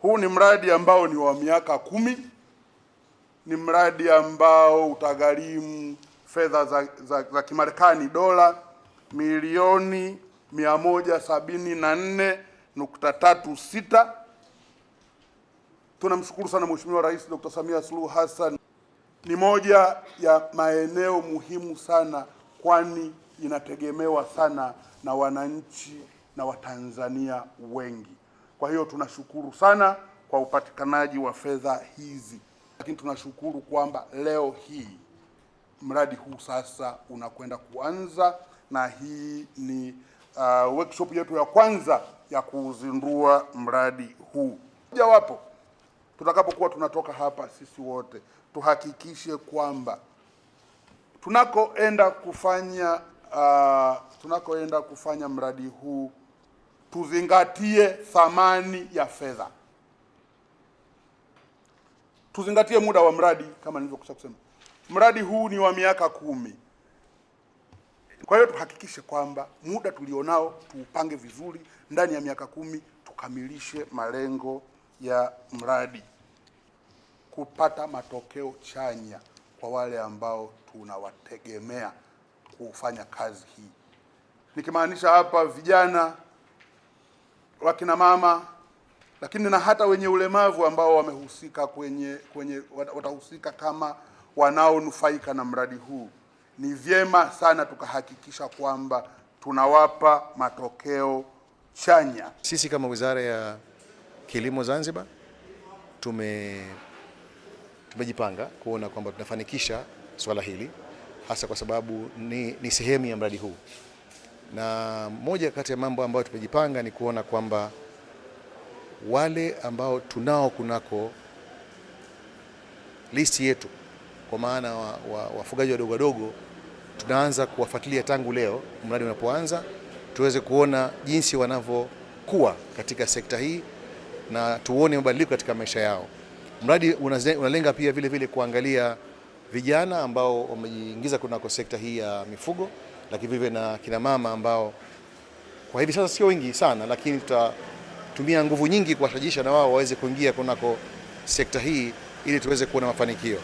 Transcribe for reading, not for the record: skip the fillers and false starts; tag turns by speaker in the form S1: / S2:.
S1: Huu ni mradi ambao ni wa miaka 10. Ni mradi ambao utagharimu fedha za Kimarekani dola milioni 174.36. Tunamshukuru sana Mheshimiwa Rais Dr. Samia Suluhu Hassan. Ni moja ya maeneo muhimu sana, kwani inategemewa sana na wananchi na Watanzania wengi. Kwa hiyo tunashukuru sana kwa upatikanaji wa fedha hizi, lakini tunashukuru kwamba leo hii mradi huu sasa unakwenda kuanza, na hii ni workshop yetu ya kwanza ya kuzindua mradi huu. Jawapo tutakapokuwa tunatoka hapa, sisi wote tuhakikishe kwamba tunakoenda kufanya mradi huu tuzingatie thamani ya fedha, tuzingatie muda wa mradi. Kama nilivyokwisha kusema, mradi huu ni wa miaka 10. Kwa hiyo tuhakikishe kwamba muda tulionao tuupange vizuri, ndani ya miaka 10 tukamilishe malengo ya mradi, kupata matokeo chanya kwa wale ambao tunawategemea kufanya kazi hii. Nikimaanisha hapa vijana, wakina mama, lakini na hata wenye ulemavu ambao wamehusika watahusika kama wanaonufaika na mradi huu. Ni vyema sana tukahakikisha kwamba tunawapa matokeo chanya.
S2: Sisi kama Wizara ya Kilimo Zanzibar tumejipanga kuona kwamba tunafanikisha swala hili, hasa kwa sababu ni sehemu ya mradi huu, na moja kati ya mambo ambayo tumejipanga ni kuona kwamba wale ambao tunao kunako listi yetu, kwa maana wafugaji wadogo wadogo, tunaanza kuwafuatilia tangu leo mradi unapoanza, tuweze kuona jinsi wanavyokuwa katika sekta hii na tuone mabadiliko katika maisha yao. Mradi unalenga pia vile kuangalia vijana ambao wamejiingiza kunako sekta hii ya mifugo, lakini vile na kina mama ambao kwa hivi sasa sio wengi sana, lakini tutatumia nguvu nyingi kuwashajisha na wao waweze kuingia kunako sekta hii ili tuweze kuona mafanikio.